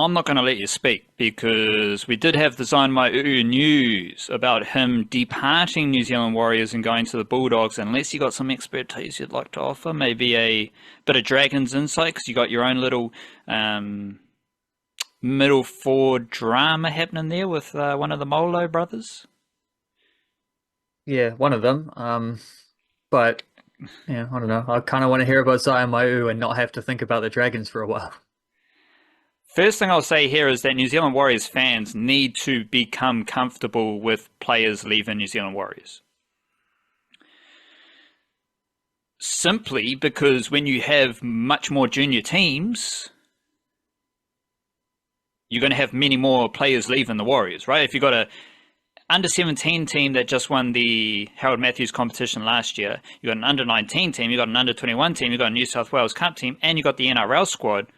I'm not going to let you speak because we did have the Zyon Maiu'u news about him departing New Zealand Warriors and going to the Bulldogs. Unless you got some expertise you'd like to offer, maybe a bit of Dragons insight because you got your own little middle forward drama happening there with one of the Molo brothers. Yeah, one of them. But yeah, I don't know. I kind of want to hear about Zion Maiu'u and not have to think about the Dragons for a while. First thing I'll say here is that New Zealand Warriors fans need to become comfortable with players leaving New Zealand Warriors. Simply because when you have much more junior teams, you're going to have many more players leaving the Warriors, right? If you've got a under-17 team that just won the Harold Matthews competition last year, you've got an under-19 team, you've got an under-21 team, you've got a New South Wales Cup team, and you've got the NRL squad,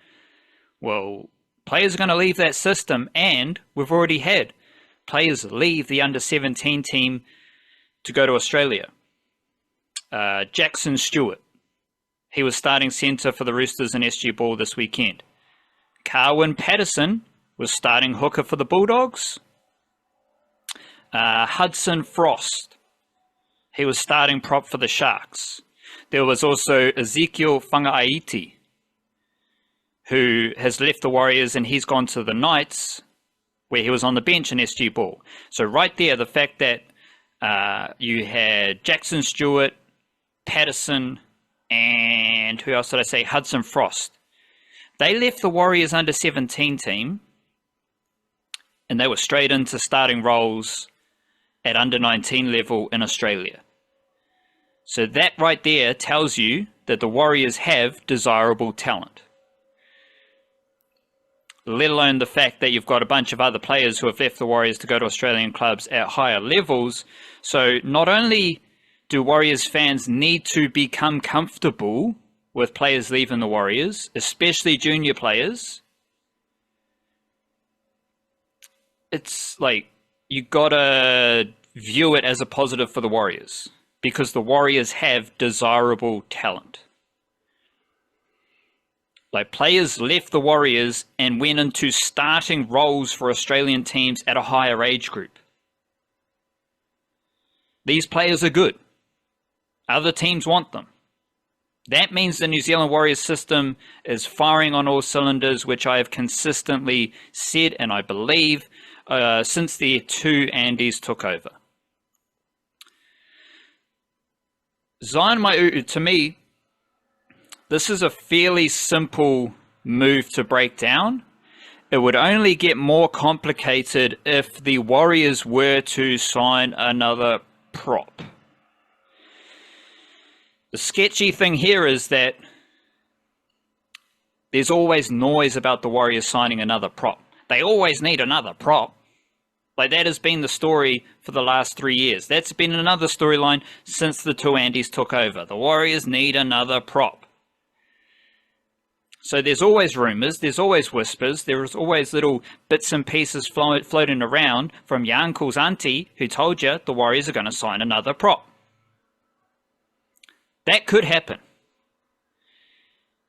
well, players are going to leave that system, and we've already had players leave the under-17 team to go to Australia. Jackson Stewart, he was starting centre for the Roosters in SG Ball this weekend. Carwyn Patterson was starting hooker for the Bulldogs. Hudson Frost, he was starting prop for the Sharks. There was also Ezekiel Whangaaiti, who has left the Warriors and he's gone to the Knights, where he was on the bench in SG Ball. So right there, the fact that you had Jackson Stewart, Patterson, and who else did I say? Hudson Frost. They left the Warriors under 17 team and they were straight into starting roles at under 19 level in Australia. So that right there tells you that the Warriors have desirable talent. Let alone the fact that you've got a bunch of other players who have left the Warriors to go to Australian clubs at higher levels. So not only do Warriors fans need to become comfortable with players leaving the Warriors, especially junior players, it's like you gotta view it as a positive for the Warriors because the Warriors have desirable talent. Like, players left the Warriors and went into starting roles for Australian teams at a higher age group. These players are good. Other teams want them. That means the New Zealand Warriors system is firing on all cylinders, which I have consistently said, and I believe, since the two Andes took over. Zyon Maiu'u, to me, this is a fairly simple move to break down. It would only get more complicated if the Warriors were to sign another prop. The sketchy thing here is that there's always noise about the Warriors signing another prop. They always need another prop. Like, that has been the story for the last 3 years. That's been another storyline since the two Andes took over. The Warriors need another prop. So there's always rumours, there's always whispers, there's always little bits and pieces floating around from your uncle's auntie who told you the Warriors are going to sign another prop. That could happen.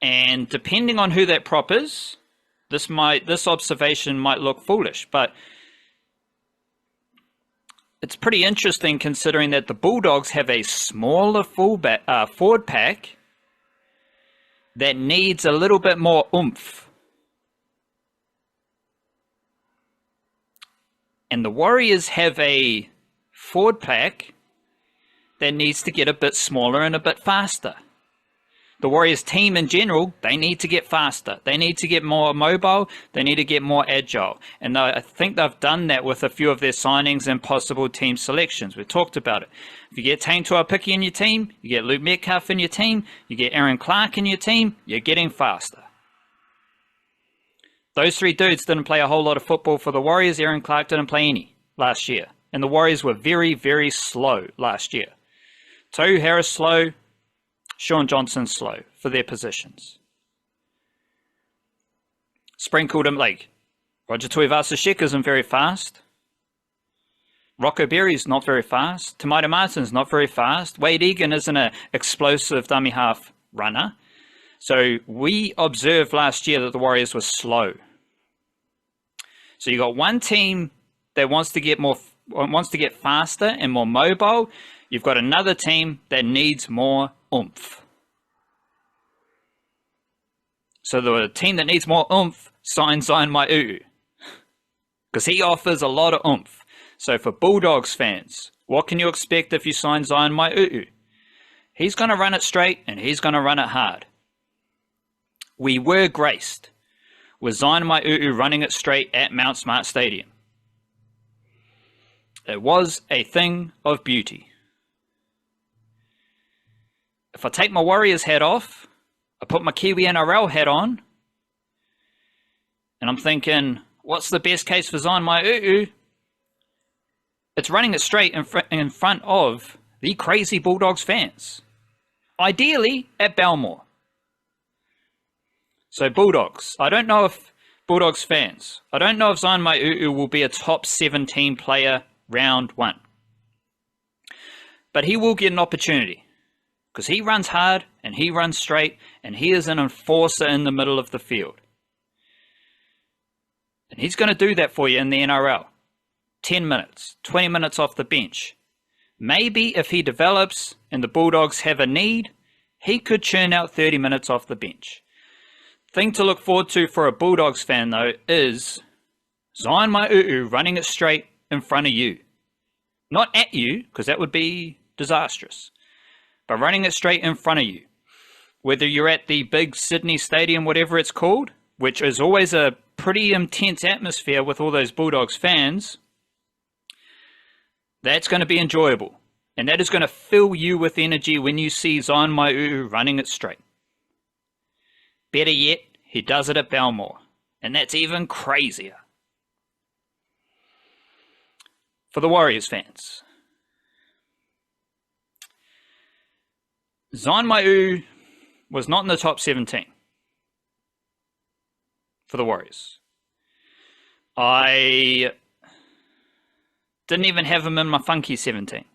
And depending on who that prop is, this observation might look foolish, but it's pretty interesting considering that the Bulldogs have a smaller forward pack that needs a little bit more oomph. And the Warriors have a forward pack that needs to get a bit smaller and a bit faster. The Warriors team in general, they need to get faster. They need to get more mobile. They need to get more agile. And I think they've done that with a few of their signings and possible team selections. We've talked about it. If you get Tane Tuapiki in your team, you get Luke Metcalf in your team, you get Aaron Clark in your team, you're getting faster. Those three dudes didn't play a whole lot of football for the Warriors. Aaron Clark didn't play any last year. And the Warriors were very, very slow last year. Tohu Harris slow, Sean Johnson slow for their positions. Sprinkled him like Roger Tuivasa-Sheck isn't very fast. Rocco Berry's not very fast. Tamaita Martin's not very fast. Wade Egan isn't an explosive dummy half runner. So we observed last year that the Warriors were slow. So you got one team that wants to get faster and more mobile. You've got another team that needs more oomph. So the team that needs more oomph signs Zyon Maiu'u, because he offers a lot of oomph. So for Bulldogs fans, what can you expect if you sign Zyon Maiu'u? He's going to run it straight and he's going to run it hard. We were graced with Zyon Maiu'u running it straight at Mount Smart Stadium. It was a thing of beauty. If I take my Warriors hat off, I put my Kiwi NRL hat on, and I'm thinking, what's the best case for Zyon Maiu'u? It's running it straight in front of the crazy Bulldogs fans. Ideally, at Belmore. So Bulldogs, I don't know if Bulldogs fans, I don't know if Zyon Maiu'u will be a top 17 player round 1. But he will get an opportunity, because he runs hard and he runs straight and he is an enforcer in the middle of the field. And he's going to do that for you in the NRL. 10 minutes, 20 minutes off the bench. Maybe if he develops and the Bulldogs have a need, he could churn out 30 minutes off the bench. Thing to look forward to for a Bulldogs fan though is Zyon Maiu'u running it straight in front of you. Not at you, because that would be disastrous. But running it straight in front of you. Whether you're at the big Sydney Stadium, whatever it's called, which is always a pretty intense atmosphere with all those Bulldogs fans, that's going to be enjoyable. And that is going to fill you with energy when you see Zyon Maiu'u running it straight. Better yet, he does it at Belmore. And that's even crazier. For the Warriors fans, Zyon Maiu'u was not in the top 17 for the Warriors. I didn't even have him in my funky 17.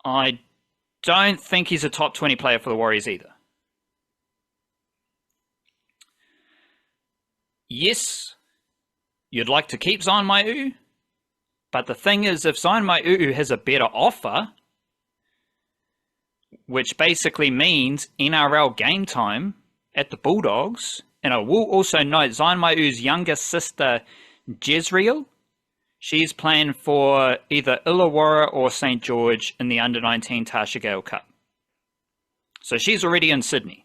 I don't think he's a top 20 player for the Warriors either. Yes, you'd like to keep Zyon Maiu'u, but the thing is, if Zyon Maiu'u has a better offer, which basically means NRL game time at the Bulldogs, and I will also note Zyon Maiu'u's younger sister, Jezreel, she's playing for either Illawarra or St. George in the under-19 Tasha Gale Cup. So she's already in Sydney.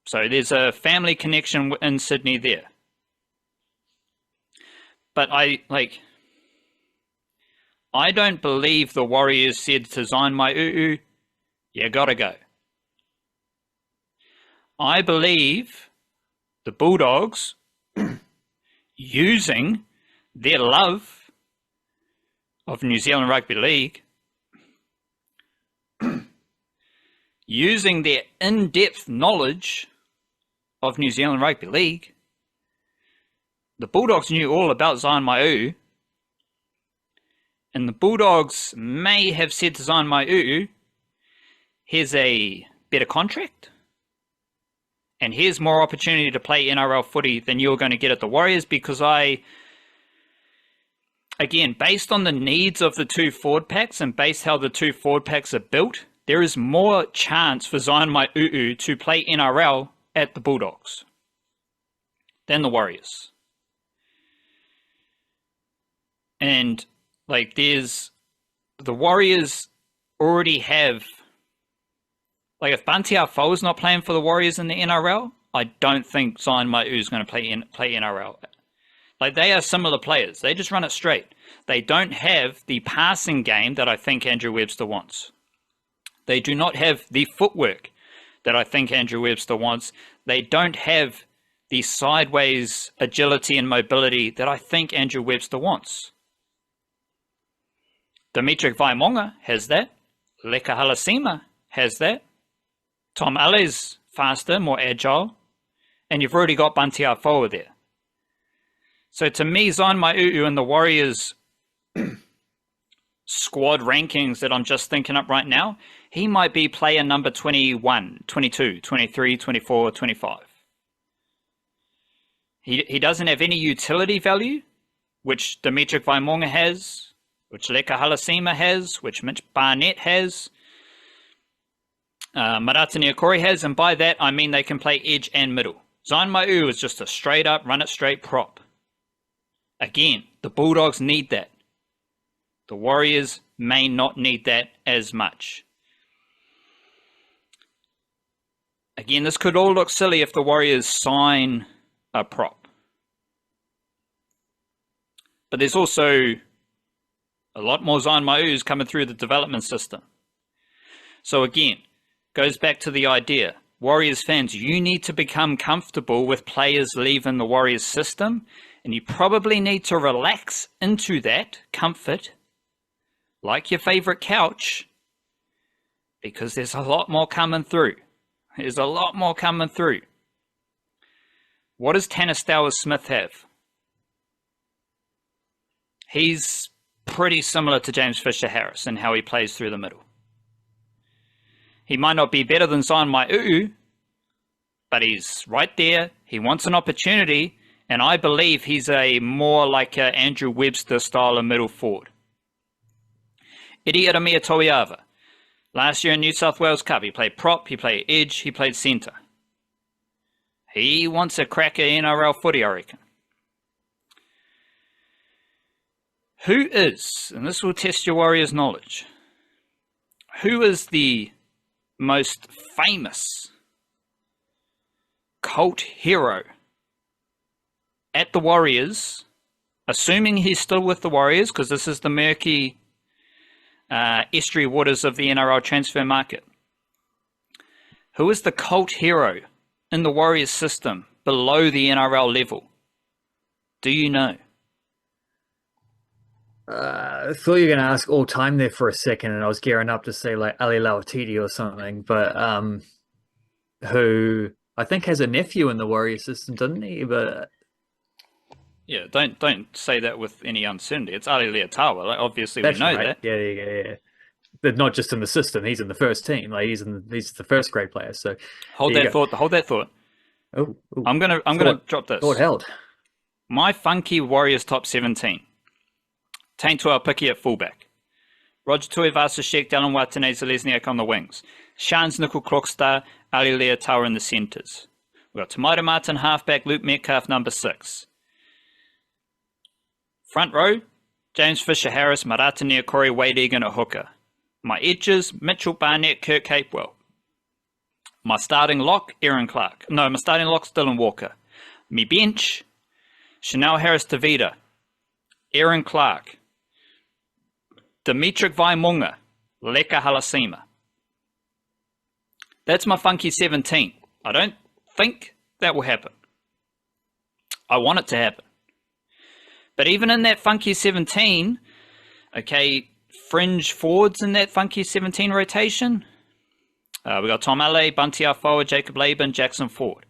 So there's a family connection in Sydney there. But I don't believe the Warriors said to Zyon Maiu'u, you gotta go. I believe the Bulldogs, using their love of New Zealand Rugby League, using their in-depth knowledge of New Zealand Rugby League, the Bulldogs knew all about Zyon Maiu'u, and the Bulldogs may have said to Zyon Maiu'u, here's a better contract, and here's more opportunity to play NRL footy than you're going to get at the Warriors, because again, based on the needs of the two forward packs and based how the two forward packs are built, there is more chance for Zyon Maiu'u to play NRL at the Bulldogs than the Warriors. And the Warriors already have, if Bunty Afoa is not playing for the Warriors in the NRL, I don't think Zyon Maiu'u is going to play NRL. They are similar players. They just run it straight. They don't have the passing game that I think Andrew Webster wants. They do not have the footwork that I think Andrew Webster wants. They don't have the sideways agility and mobility that I think Andrew Webster wants. Dimitri Vaimonga has that. Leka Halasima has that. Tom Allen's faster, more agile. And you've already got Bunty Afoa there. So to me, Zyon Maiu'u and the Warriors squad rankings that I'm just thinking up right now, he might be player number 21, 22, 23, 24, 25. He doesn't have any utility value, which Dimitri Vaimonga has, which Leka Halasima has, which Mitch Barnett has, Marata Niokore has, and by that I mean they can play edge and middle. Zyon Maiu'u is just a straight up, run it straight prop. Again, the Bulldogs need that. The Warriors may not need that as much. Again, this could all look silly if the Warriors sign a prop. But there's also a lot more Zyon Maiu'us coming through the development system. So again, goes back to the idea. Warriors fans, you need to become comfortable with players leaving the Warriors system, and you probably need to relax into that comfort, like your favorite couch, because there's a lot more coming through. There's a lot more coming through. What does Tanner Smith have? He's pretty similar to James Fisher-Harris in how he plays through the middle. He might not be better than Zyon Maiu'u, but he's right there. He wants an opportunity, and I believe he's a more like a Andrew Webster style of middle forward. Iri Aramia Toiava. Last year in New South Wales Cup, he played prop, he played edge, he played centre. He wants a crack at NRL footy, I reckon. Who is, and this will test your Warriors' knowledge, who is the most famous cult hero at the Warriors, assuming he's still with the Warriors, because this is the murky estuary waters of the NRL transfer market. Who is the cult hero in the Warriors system below the NRL level? Do you know? I thought you were going to ask all time there for a second, and I was gearing up to say like Ali Lauatiti or something, but who I think has a nephew in the Warrior system, doesn't he? But yeah, don't say that with any uncertainty. It's Ali Leotawa. Like, obviously, we know right. that. Yeah. But not just in the system; he's in the first team. Like he's the first grade player. So hold that thought. Oh, I'm gonna drop this. Thought held. My funky Warriors top 17. Taintua Piki at fullback. Roger Tuivasa-Sheck, Dallin Watene-Zelezniak on the wings. Shans Nickel Clockstar, Ali Leotawa in the centres. We've got Tamaita Martin halfback, Luke Metcalf number 6. Front row, James Fisher-Harris, Marata Niokore, Wade Egan at hooker. My edges, Mitchell Barnett, Kirk Capewell. My starting lock, Aaron Clark. No, my starting lock's Dylan Walker. Me bench, Chanel Harris-Tavita, Aaron Clark, Dimitri Vaimonga, Leka Halasima. That's my funky 17. I don't think that will happen. I want it to happen. But even in that funky 17, okay, fringe forwards in that funky 17 rotation, we got Tom Alley, Bunty Afoa, Jacob Laban, Jackson Ford.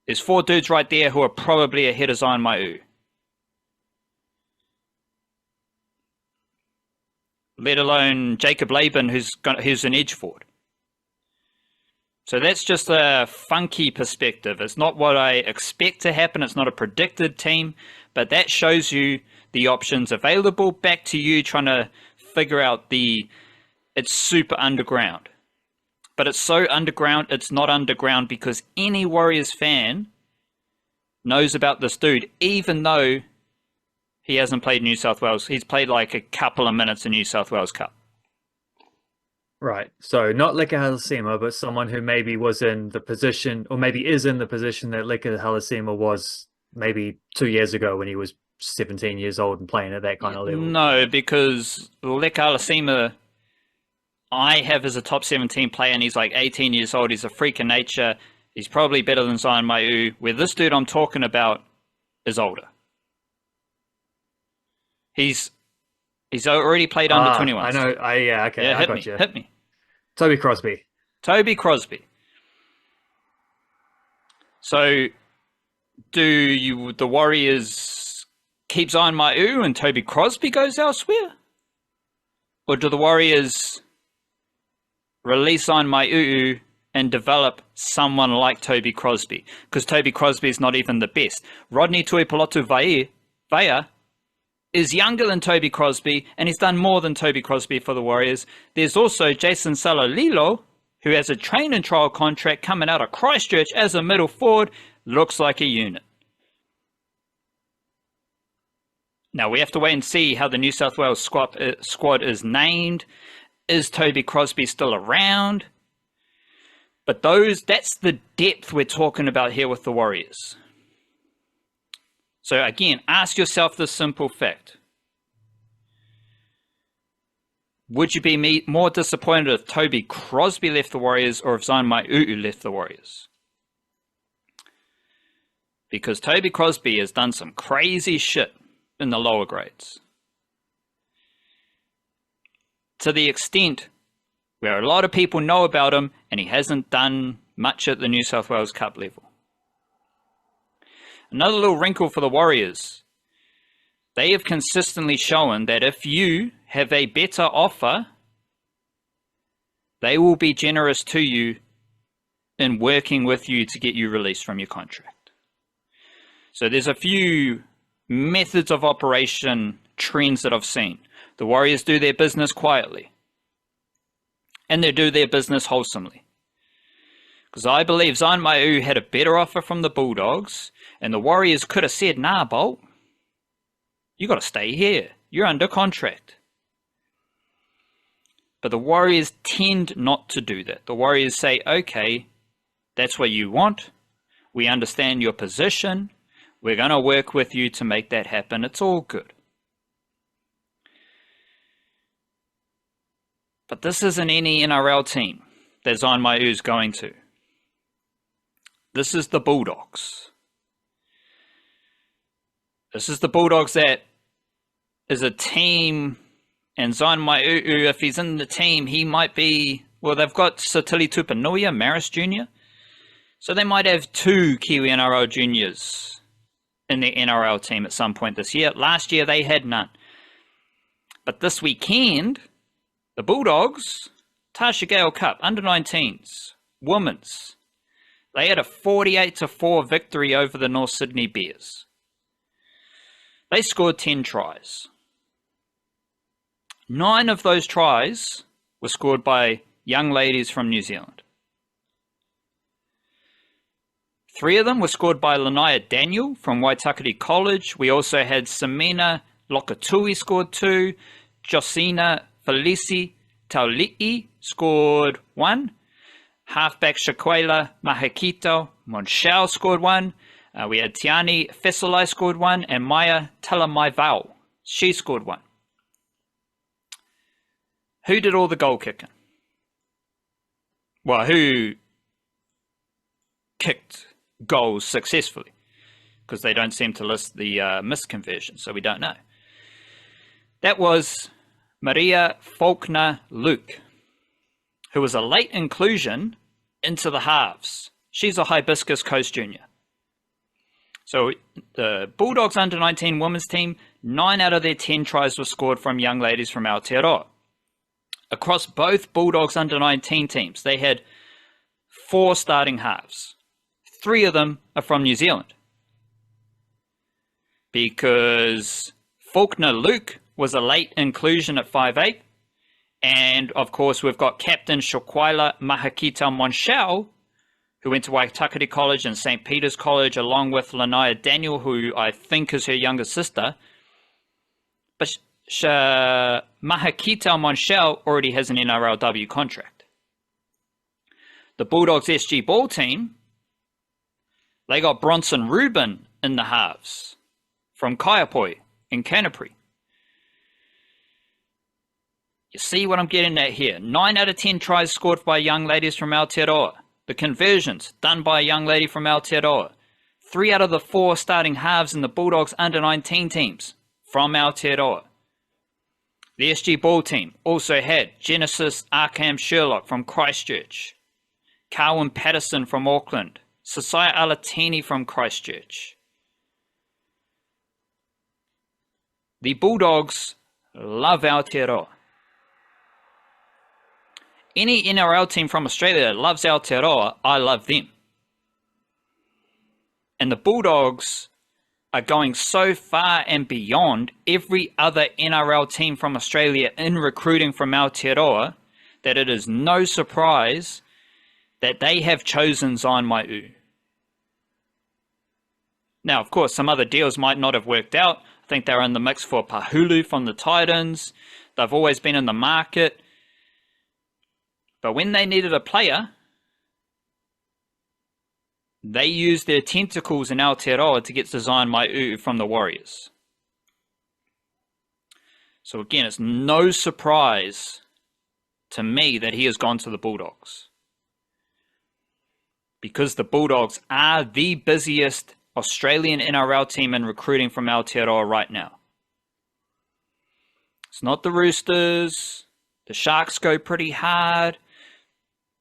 There's 4 dudes right there who are probably ahead of Zyon Maiu'u. Let alone Jacob Laban, who's an edge forward. So that's just a funky perspective. It's not what I expect to happen. It's not a predicted team, but that shows you the options available. Back to you trying to figure out it's super underground. But it's so underground, it's not underground because any Warriors fan knows about this dude, even though he hasn't played New South Wales. He's played like a couple of minutes in New South Wales Cup. Right. So not Leka Halasima, but someone who maybe was in the position, or maybe is in the position that Leka Halasima was maybe 2 years ago when he was 17 years old and playing at that kind of level. No, because Leka Halasima, I have as a top 17 player, and he's like 18 years old. He's a freak of nature. He's probably better than Zyon Maiu'u, where this dude I'm talking about is older. He's already played under 21s. I know. Yeah, okay. Yeah, I got you. Hit me. Toby Crosby. So, do the Warriors keep Zyon Maiu'u and Toby Crosby goes elsewhere? Or do the Warriors release Zyon Maiu'u and develop someone like Toby Crosby, because Toby Crosby is not even the best. Rodney Tuipulotu Vaea is younger than Toby Crosby, and he's done more than Toby Crosby for the Warriors. There's also Jason Salalilo, who has a train and trial contract coming out of Christchurch as a middle forward. Looks like a unit. Now, we have to wait and see how the New South Wales squad is named. Is Toby Crosby still around? But that's the depth we're talking about here with the Warriors. So again, ask yourself this simple fact. Would you be more disappointed if Toby Crosby left the Warriors or if Zyon Maiu'u left the Warriors? Because Toby Crosby has done some crazy shit in the lower grades. To the extent where a lot of people know about him and he hasn't done much at the New South Wales Cup level. Another little wrinkle for the Warriors. They have consistently shown that if you have a better offer, they will be generous to you in working with you to get you released from your contract. So there's a few methods of operation trends that I've seen. The Warriors do their business quietly, and they do their business wholesomely. Because I believe Zyon Maiu'u had a better offer from the Bulldogs, and the Warriors could have said, nah, Bolt, you got to stay here. You're under contract. But the Warriors tend not to do that. The Warriors say, okay, that's what you want. We understand your position. We're going to work with you to make that happen. It's all good. But this isn't any NRL team that Zyon Maiu'u is going to. This is the Bulldogs. This is the Bulldogs that is a team, and Zyon Maiu'u, if he's in the team, he might be, well, they've got Satili Tupanuia, Maris Jr., so they might have 2 Kiwi NRL juniors in their NRL team at some point this year. Last year, they had none. But this weekend, the Bulldogs, Tasha Gale Cup, under-19s, women's, they had a 48-4 victory over the North Sydney Bears. They scored 10 tries. 9 of those tries were scored by young ladies from New Zealand. 3 of them were scored by Lanaya Daniel from Waitakere College. We also had Samina Lokatui scored 2. Josina Felici Tauli'i scored 1. Halfback Shaquela Mahakito Monshao scored 1. We had Tiani Fesolai scored 1, and Maya Talamaivao, she scored 1. Who did all the goal kicking? Well, who kicked goals successfully? Because they don't seem to list the missed conversion, so we don't know. That was Maria Faulkner Luke, who was a late inclusion into the halves. She's a Hibiscus Coast junior. So the Bulldogs under-19 women's team, 9 out of their 10 tries were scored from young ladies from Aotearoa. Across both Bulldogs under-19 teams, they had 4 starting halves. 3 of them are from New Zealand. Because Faulkner Luke was a late inclusion at 5'8", and of course we've got Captain Shaquila Mahakita Monshao, who went to Waitakere College and St. Peter's College, along with Lanaya Daniel, who I think is her younger sister. But Mahakita Monshao already has an NRLW contract. The Bulldogs SG Ball team, they got Bronson Rubin in the halves from Kaiapoi in Canterbury. You see what I'm getting at here? 9 out of 10 tries scored by young ladies from Aotearoa. The conversions done by a young lady from Aotearoa. 3 out of the 4 starting halves in the Bulldogs under-19 teams from Aotearoa. The SG Ball team also had Genesis Arkham Sherlock from Christchurch, Carwyn Patterson from Auckland, Sasaya Alatini from Christchurch. The Bulldogs love Aotearoa. Any NRL team from Australia that loves Aotearoa, I love them. And the Bulldogs are going so far and beyond every other NRL team from Australia in recruiting from Aotearoa that it is no surprise that they have chosen Zyon Maiu'u. Now, of course, some other deals might not have worked out. I think they're in the mix for Pahulu from the Titans. They've always been in the market. But when they needed a player, they used their tentacles in Aotearoa to get to Zyon Maiu'u from the Warriors. So again, it's no surprise to me that he has gone to the Bulldogs. Because the Bulldogs are the busiest Australian NRL team in recruiting from Aotearoa right now. It's not the Roosters. The Sharks go pretty hard.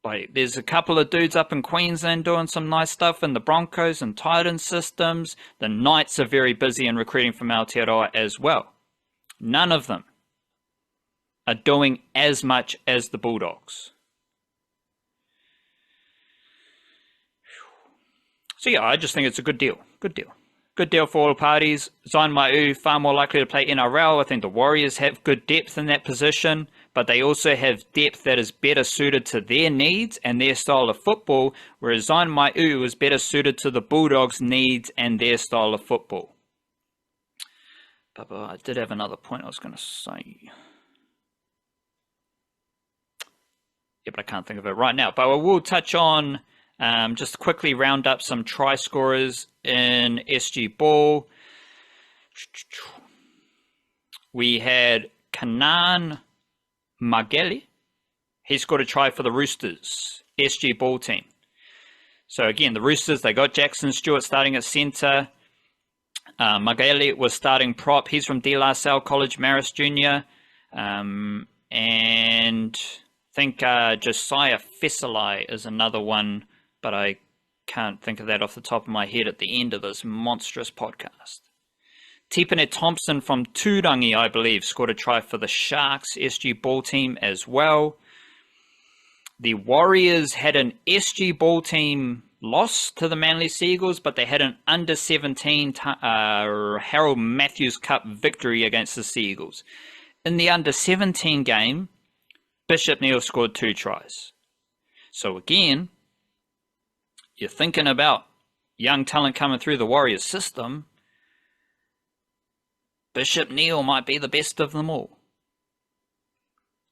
Like, there's a couple of dudes up in Queensland doing some nice stuff in the Broncos and Titans systems. The Knights are very busy in recruiting from Aotearoa as well. None of them are doing as much as the Bulldogs. So yeah, I just think it's a good deal. Good deal. Good deal for all parties. Zyon Maiu'u far more likely to play NRL. I think the Warriors have good depth in that position, but they also have depth that is better suited to their needs and their style of football, whereas Zyon Maiu'u is better suited to the Bulldogs' needs and their style of football. But I did have another point I was going to say. Yeah, but I can't think of it right now. But I will touch on, just quickly round up some try scorers in SG Ball. We had Kanan Mageli. He scored a try for the Roosters SG Ball team. So again, the Roosters, they got Jackson Stewart starting at centre. Mageli was starting prop. He's from De La Salle College, Marist Junior. And I think Josiah Fesselai is another one, but I can't think of that off the top of my head at the end of this monstrous podcast. Tipene Thompson from Turangi, I believe, scored a try for the Sharks SG Ball team as well. The Warriors had an SG Ball team loss to the Manly Seagulls, but they had an under-17 Harold Matthews Cup victory against the Seagulls. In the under-17 game, Bishop Neal scored 2 tries. So again, you're thinking about young talent coming through the Warriors system, Bishop Neal might be the best of them all.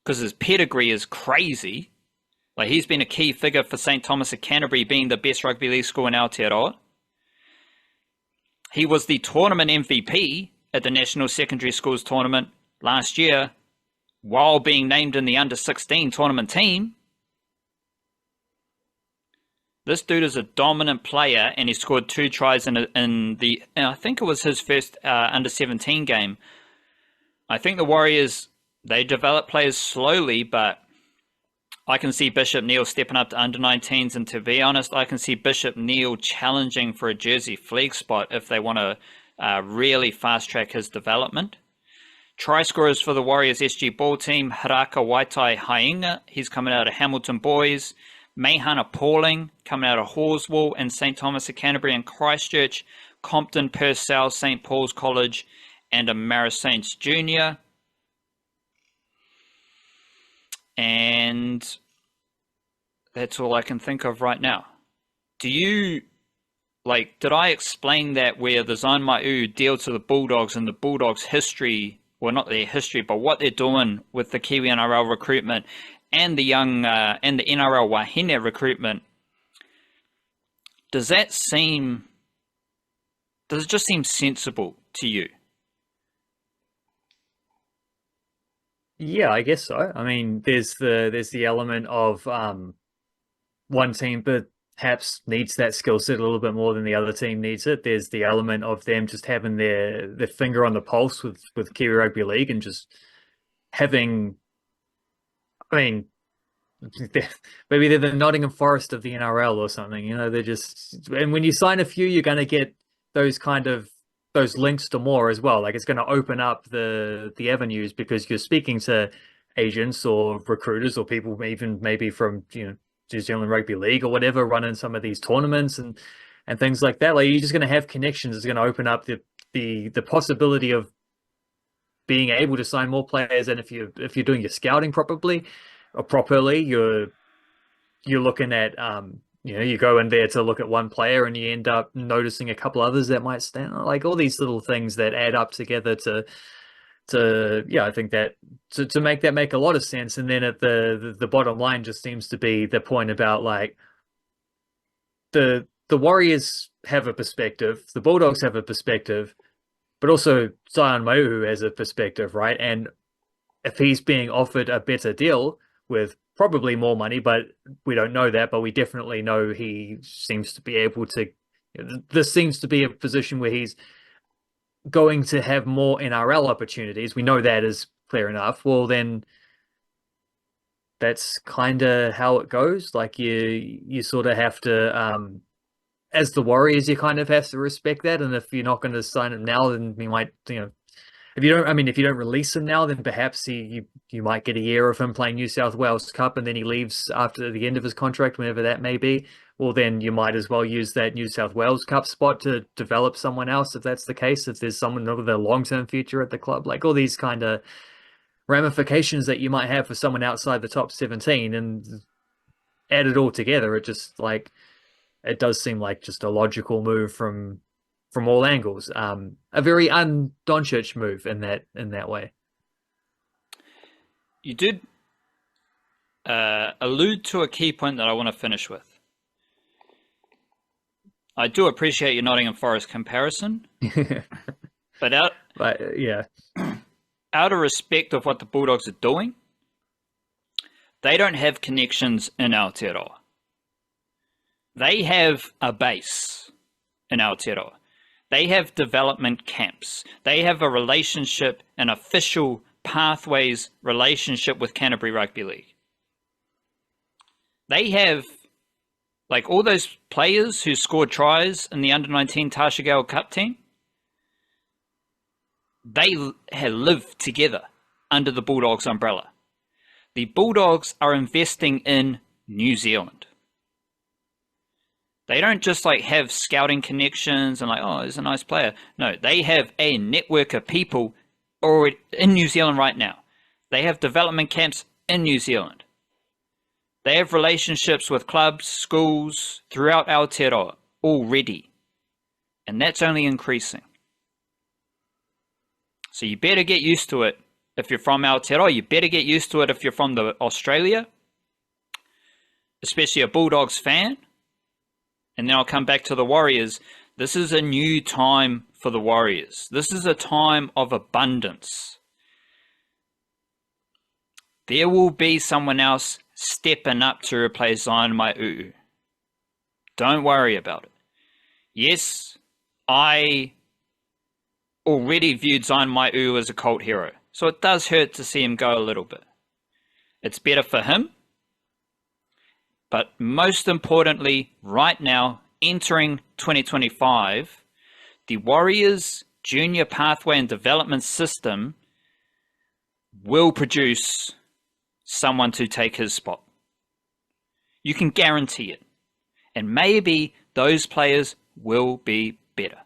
Because his pedigree is crazy. Like, he's been a key figure for St. Thomas of Canterbury being the best rugby league school in Aotearoa. He was the tournament MVP at the National Secondary Schools Tournament last year while being named in the under-16 tournament team. This dude is a dominant player, and he scored 2 tries in the I think it was his first under-17 game. I think the Warriors, they develop players slowly, but I can see Bishop Neal stepping up to under-19s, and to be honest, I can see Bishop Neal challenging for a Jersey Flegg spot if they want to really fast-track his development. Try scorers for the Warriors SG Ball team, Haraka Waitai Hainga, he's coming out of Hamilton Boys. Mayhana Pauling, coming out of Horswell and St. Thomas of Canterbury and Christchurch, Compton, Purcell, St. Paul's College, and a Marist Saints Junior. And that's all I can think of right now. Do you, did I explain that where the Zyon Maiu'u deal to the Bulldogs and the Bulldogs' history, well, not their history, but what they're doing with the Kiwi NRL recruitment and the young and the NRL Wahine recruitment? Does it just seem sensible to you? Yeah, I guess so. I mean, there's the element of one team perhaps needs that skill set a little bit more than the other team needs it. There's the element of them just having their finger on the pulse with Kiwi Rugby League and just having, I mean, maybe they're the Nottingham Forest of the NRL or something. You know, they're just, and when you sign a few, you're going to get those links to more as well. Like, it's going to open up the avenues because you're speaking to agents or recruiters or people even maybe from New Zealand Rugby League or whatever running some of these tournaments and things like that. Like, you're just going to have connections. It's going to open up the possibility of being able to sign more players. And if you're doing your scouting properly, you're looking at you go in there to look at one player and you end up noticing a couple others that might stand, like all these little things that add up together to I think that to make that make a lot of sense. And then at the bottom line just seems to be the point about like the Warriors have a perspective, the Bulldogs have a perspective, but also Zyon Maiu'u has a perspective, right? And if he's being offered a better deal with probably more money, but we don't know that, but we definitely know he seems to be able to, this seems to be a position where he's going to have more NRL opportunities. We know that is clear enough. Well, then that's kind of how it goes. Like you sort of have to, as the Warriors, you kind of have to respect that. And if you're not going to sign him now, then we might, if you don't release him now, then perhaps you might get a year of him playing New South Wales Cup and then he leaves after the end of his contract, whenever that may be. Well, then you might as well use that New South Wales Cup spot to develop someone else if that's the case, if there's someone with a long-term future at the club. Like all these kind of ramifications that you might have for someone outside the top 17, and add it all together, it just like, it does seem like just a logical move from all angles. A very un-Doncic move in that way. You did allude to a key point that I want to finish with. I do appreciate your Nottingham Forest comparison, but out of respect of what the Bulldogs are doing, they don't have connections in Aotearoa. They have a base in Aotearoa. They have development camps. They have a relationship, an official pathways relationship with Canterbury Rugby League. They have, like, all those players who scored tries in the under-19 Tashigale Cup team, they have lived together under the Bulldogs umbrella. The Bulldogs are investing in New Zealand. They don't just like have scouting connections and like, oh, he's a nice player. No, they have a network of people already in New Zealand right now. They have development camps in New Zealand. They have relationships with clubs, schools throughout Aotearoa already. And that's only increasing. So you better get used to it if you're from Aotearoa. You better get used to it if you're from Australia, especially a Bulldogs fan. And then I'll come back to the Warriors. This is a new time for the Warriors. This is a time of abundance. There will be someone else stepping up to replace Zyon Maiu'u. Don't worry about it. Yes, I already viewed Zion Myu as a cult hero, so it does hurt to see him go a little bit. It's better for him. But most importantly, right now, entering 2025, the Warriors Junior Pathway and Development System will produce someone to take his spot. You can guarantee it. And maybe those players will be better.